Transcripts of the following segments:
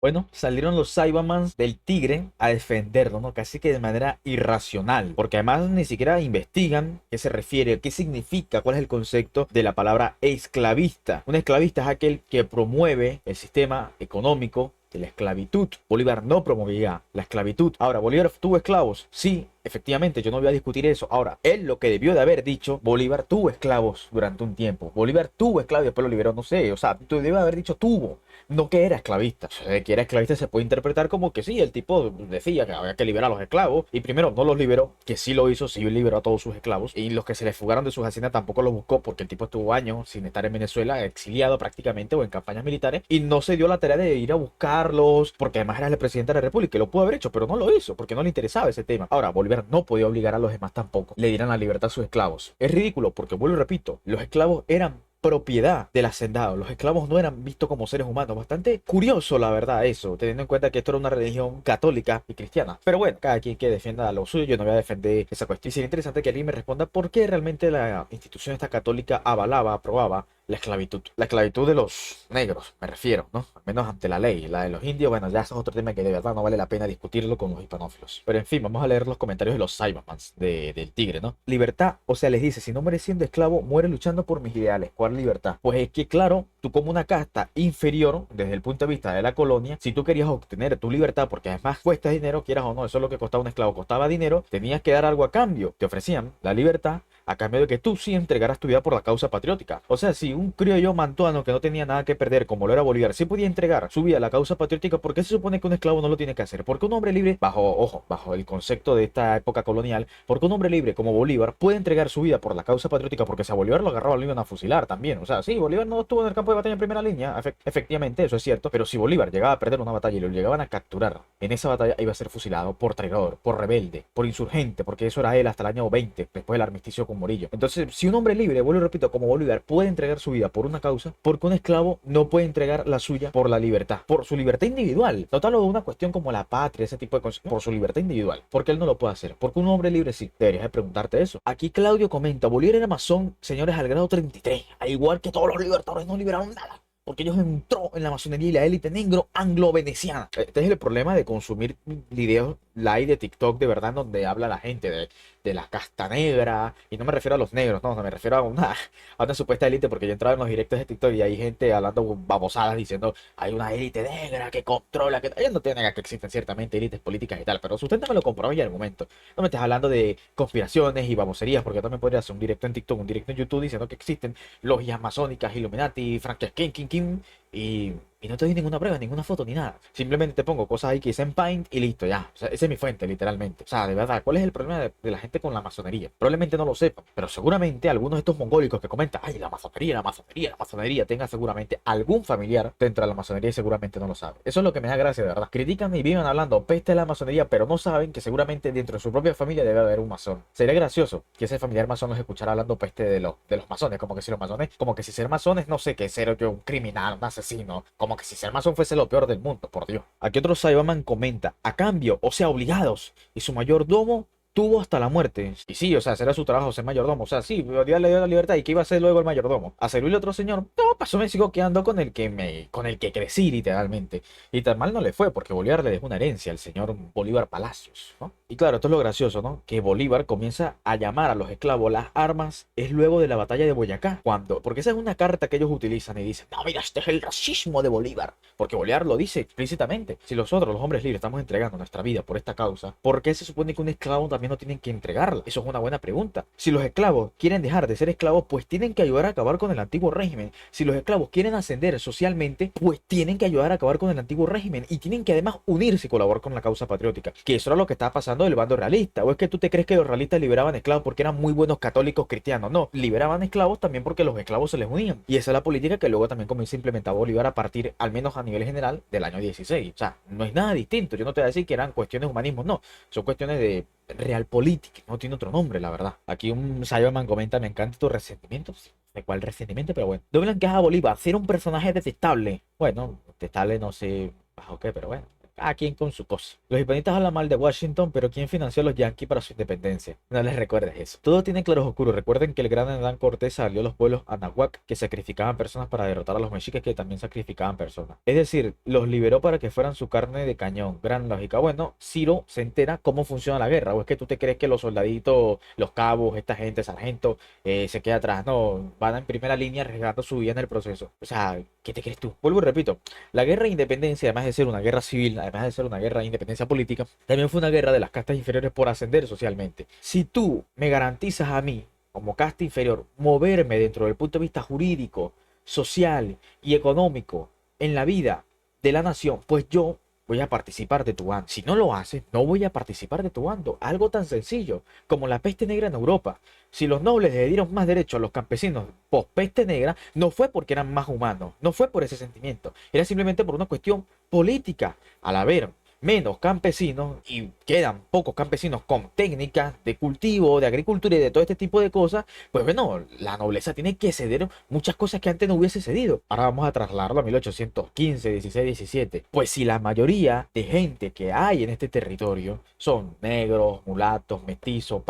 Bueno, salieron los Cybermans del Tigre a defenderlo, ¿no? Casi que de manera irracional, porque además ni siquiera investigan qué se refiere, qué significa, cuál es el concepto de la palabra esclavista. Un esclavista es aquel que promueve el sistema económico de la esclavitud. Bolívar no promovía la esclavitud. Ahora, ¿Bolívar tuvo esclavos? Sí, efectivamente, yo no voy a discutir eso. Ahora, él lo que debió de haber dicho, Bolívar tuvo esclavos durante un tiempo. Bolívar tuvo esclavos y después lo liberó, no sé. O sea, tú debes haber dicho tuvo, no que era esclavista. O sea, de que era esclavista se puede interpretar como que sí, el tipo decía que había que liberar a los esclavos. Y primero, no los liberó, que sí lo hizo, sí liberó a todos sus esclavos. Y los que se le fugaron de sus haciendas tampoco los buscó, porque el tipo estuvo años sin estar en Venezuela, exiliado prácticamente o en campañas militares. Y no se dio la tarea de ir a buscarlos, porque además era el presidente de la República y lo pudo haber hecho, pero no lo hizo, porque no le interesaba ese tema. Ahora, Bolívar no podía obligar a los demás tampoco. Le dieran la libertad a sus esclavos. Es ridículo, porque vuelvo y repito, los esclavos eran propiedad del hacendado. Los esclavos no eran vistos como seres humanos. Bastante curioso, la verdad, eso, teniendo en cuenta que esto era una religión católica y cristiana. Pero bueno, cada quien que defienda lo suyo, yo no voy a defender esa cuestión. Y sería interesante que alguien me responda por qué realmente la institución esta católica avalaba, aprobaba la esclavitud. La esclavitud de los negros, me refiero, ¿no? Al menos ante la ley. La de los indios, bueno, ya eso es otro tema que de verdad no vale la pena discutirlo con los hispanófilos. Pero en fin, vamos a leer los comentarios de los Cybermans, del Tigre, ¿no? Libertad, o sea, les dice, si no mueres siendo esclavo, muere luchando por mis ideales. ¿Cuál libertad? Pues es que, claro, tú como una casta inferior, desde el punto de vista de la colonia, si tú querías obtener tu libertad, porque además cuesta dinero, quieras o no, eso es lo que costaba un esclavo, costaba dinero, tenías que dar algo a cambio. Te ofrecían la libertad a cambio de que tú sí entregaras tu vida por la causa patriótica. O sea, si un criollo mantuano que no tenía nada que perder, como lo era Bolívar, sí podía entregar su vida a la causa patriótica, ¿por qué se supone que un esclavo no lo tiene que hacer? Porque un hombre libre, bajo, ojo, bajo el concepto de esta época colonial, porque un hombre libre como Bolívar puede entregar su vida por la causa patriótica, porque si a Bolívar lo agarraba lo iban a fusilar también. O sea, sí, Bolívar no estuvo en el campo de batalla en primera línea, efectivamente, eso es cierto, pero si Bolívar llegaba a perder una batalla y lo llegaban a capturar, en esa batalla iba a ser fusilado por traidor, por rebelde, por insurgente, porque eso era él hasta el año 20, después del armisticio con Morillo. Entonces, si un hombre libre, vuelvo y repito, como Bolívar, puede entregar su vida por una causa, porque un esclavo no puede entregar la suya por la libertad, por su libertad individual. No te hablo de una cuestión como la patria, ese tipo de cosas, por su libertad individual, porque él no lo puede hacer, porque un hombre libre sí. Deberías de preguntarte eso. Aquí Claudio comenta, Bolívar era masón, señores, al grado 33, al igual que todos los libertadores no liberaron nada, porque ellos entró en la masonería y la élite negro anglo-veneciana. Este es el problema de consumir videos live de TikTok de verdad donde habla la gente de la casta negra, y no me refiero a los negros, no, no me refiero a una supuesta élite, porque yo he entrado en los directos de TikTok y hay gente hablando babosadas diciendo hay una élite negra que controla, que ellos no tienen que existen ciertamente élites políticas y tal, pero susténtame lo comprobé ya el momento. No me estés hablando de conspiraciones y baboserías, porque yo también podría hacer un directo en TikTok, un directo en YouTube diciendo que existen logias masónicas, Illuminati, Frankenstein, Kim, y no te doy ninguna prueba, ninguna foto, ni nada. Simplemente te pongo cosas ahí que hice en Paint y listo, ya. O sea, esa es mi fuente, literalmente. O sea, de verdad, ¿cuál es el problema de la gente con la masonería? Probablemente no lo sepan, pero seguramente algunos de estos mongólicos que comentan, ay, la masonería, la masonería, la masonería, tenga seguramente algún familiar dentro de la masonería y seguramente no lo sabe. Eso es lo que me da gracia, de verdad. Critican y viven hablando peste de la masonería, pero no saben que seguramente dentro de su propia familia debe haber un masón. Sería gracioso que ese familiar masón los escuchara hablando peste de los masones, como que si los masones, como que si ser masones, no sé, que ser yo un criminal, un asesino, como que si ser masón fuese lo peor del mundo, por Dios. Aquí otro Cyberman comenta, a cambio, o sea, obligados, y su mayordomo tuvo hasta la muerte. Y sí, o sea, será su trabajo ser mayordomo. O sea, sí, Dios le dio la libertad. ¿Y qué iba a hacer luego el mayordomo? ¿A servirle a otro señor? No, pasó, me sigo quedando con el que crecí, literalmente. Y tan mal no le fue, porque Bolívar le dejó una herencia al señor Bolívar Palacios, ¿no? Y claro, esto es lo gracioso, ¿no? Que Bolívar comienza a llamar a los esclavos las armas es luego de la batalla de Boyacá. Cuando, porque esa es una carta que ellos utilizan y dicen, no, mira, este es el racismo de Bolívar. Porque Bolívar lo dice explícitamente. Si nosotros, los hombres libres, estamos entregando nuestra vida por esta causa, ¿por qué se supone que un esclavo también no tienen que entregarla? Eso es una buena pregunta. Si los esclavos quieren dejar de ser esclavos, pues tienen que ayudar a acabar con el antiguo régimen. Si los esclavos quieren ascender socialmente, pues tienen que ayudar a acabar con el antiguo régimen. Y tienen que además unirse y colaborar con la causa patriótica. Que eso era lo que estaba pasando del bando realista. ¿O es que tú te crees que los realistas liberaban esclavos porque eran muy buenos católicos cristianos? No, liberaban esclavos también porque los esclavos se les unían. Y esa es la política que luego también comienza a implementar Bolívar a partir, al menos a nivel general, del año 16. O sea, no es nada distinto. Yo no te voy a decir que eran cuestiones de humanismo, no. Son cuestiones de realpolitik, no tiene otro nombre, la verdad. Aquí un Cyberman comenta, me encanta tu resentimiento. ¿De cuál resentimiento? Pero bueno. Doblan que a Bolívar, ser un personaje detestable. Bueno, detestable no sé bajo qué, pero bueno. cada quien con su cosa. Los hispanistas hablan mal de Washington, pero ¿quién financió a los Yankees para su independencia? No les recuerdes eso. Todo tiene claros oscuros. Recuerden que el gran Hernán Cortés salió a los pueblos Anahuac que sacrificaban personas para derrotar a los mexicanos que también sacrificaban personas. Es decir, los liberó para que fueran su carne de cañón. Gran lógica. Bueno, Ciro se entera cómo funciona la guerra. ¿O es que tú te crees que los soldaditos, los cabos, esta gente, sargento, se queda atrás? No, van en primera línea arriesgando su vida en el proceso. O sea, ¿qué te crees tú? Vuelvo y repito, la guerra de independencia, además de ser una guerra civil, además de ser una guerra de independencia política, también fue una guerra de las castas inferiores por ascender socialmente. Si tú me garantizas a mí, como casta inferior, moverme dentro del punto de vista jurídico, social y económico en la vida de la nación, pues yo voy a participar de tu bando. Si no lo haces, no voy a participar de tu bando. Algo tan sencillo como la peste negra en Europa. Si los nobles le dieron más derechos a los campesinos post peste negra, no fue porque eran más humanos, no fue por ese sentimiento, era simplemente por una cuestión política. Al haber menos campesinos y quedan pocos campesinos con técnicas de cultivo, de agricultura y de todo este tipo de cosas, pues bueno, la nobleza tiene que ceder muchas cosas que antes no hubiese cedido. Ahora vamos a trasladarlo a 1815, 16, 17. Pues si la mayoría de gente que hay en este territorio son negros, mulatos, mestizos,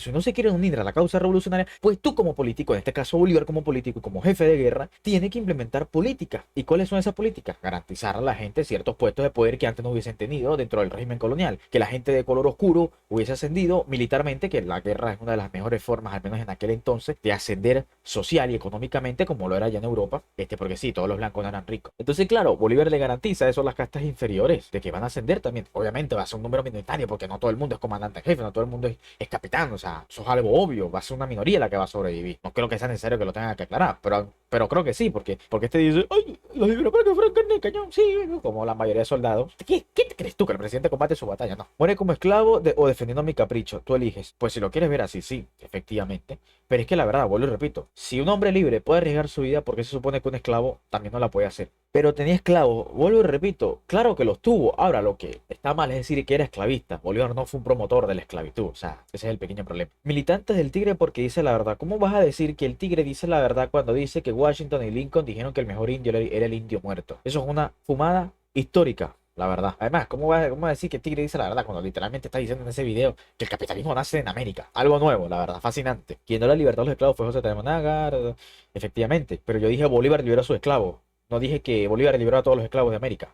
y no se quieren unir a la causa revolucionaria, pues tú como político, en este caso Bolívar como político y como jefe de guerra, tiene que implementar políticas. ¿Y cuáles son esas políticas? Garantizar a la gente ciertos puestos de poder que antes no hubiesen tenido dentro del régimen colonial, que la gente de color oscuro hubiese ascendido militarmente, que la guerra es una de las mejores formas, al menos en aquel entonces, de ascender social y económicamente como lo era allá en Europa, porque sí, todos los blancos no eran ricos. Entonces, claro, Bolívar le garantiza eso a las castas inferiores, de que van a ascender también. Obviamente va a ser un número minoritario, porque no todo el mundo es comandante en jefe, no todo el mundo es capitán, o sea, eso es algo obvio, va a ser una minoría la que va a sobrevivir. No creo que sea necesario que lo tengan que aclarar, pero creo que sí, porque este dice, ay, los liberó para que fueran carne de cañón, sí, como la mayoría de soldados. ¿Qué te crees tú que el presidente combate su batalla? No. Muere como esclavo o defendiendo mi capricho. Tú eliges. Pues si lo quieres ver así, sí, efectivamente. Pero es que la verdad, vuelvo y repito, si un hombre libre puede arriesgar su vida, ¿por qué se supone que un esclavo también no la puede hacer? Pero tenía esclavos, vuelvo y repito, claro que los tuvo. Ahora lo que está mal es decir que era esclavista. Bolívar no fue un promotor de la esclavitud, o sea, ese es el pequeño problema. Militantes del Tigre porque dice la verdad. ¿Cómo vas a decir que el Tigre dice la verdad cuando dice que Washington y Lincoln dijeron que el mejor indio era el indio muerto? Eso es una fumada histórica. La verdad. Además, ¿cómo va a decir que el Tigre dice la verdad cuando literalmente está diciendo en ese video que el capitalismo nace en América? Algo nuevo, la verdad, fascinante. Quien dio la libertad a los esclavos fue José de Monaga, efectivamente. Pero yo dije Bolívar liberó a sus esclavos. No dije que Bolívar liberó a todos los esclavos de América.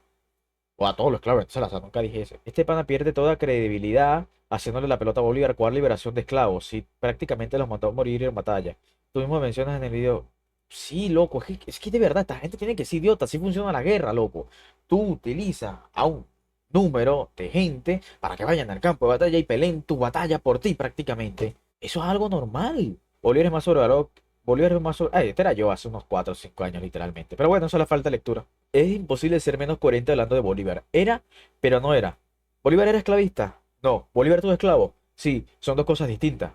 O a todos los esclavos, entonces, o sea, nunca dije eso. Este pana pierde toda credibilidad haciéndole la pelota a Bolívar. ¿Cuál liberación de esclavos? Si prácticamente los mató a morir en batalla. Tú mismo mencionas en el video. Sí, loco, es que de verdad, esta gente tiene que ser idiota. Así funciona la guerra, loco. Tú utilizas a un número de gente para que vayan al campo de batalla y peleen tu batalla por ti prácticamente. Eso es algo normal. Bolívar es más sobrevalorado. Bolívar es más sobre... este era yo hace unos 4 o 5 años literalmente. Pero bueno, eso es la falta de lectura. Es imposible ser menos coherente hablando de Bolívar. Era, pero no era. ¿Bolívar era esclavista? No. ¿Bolívar tuvo esclavo? Sí, son dos cosas distintas.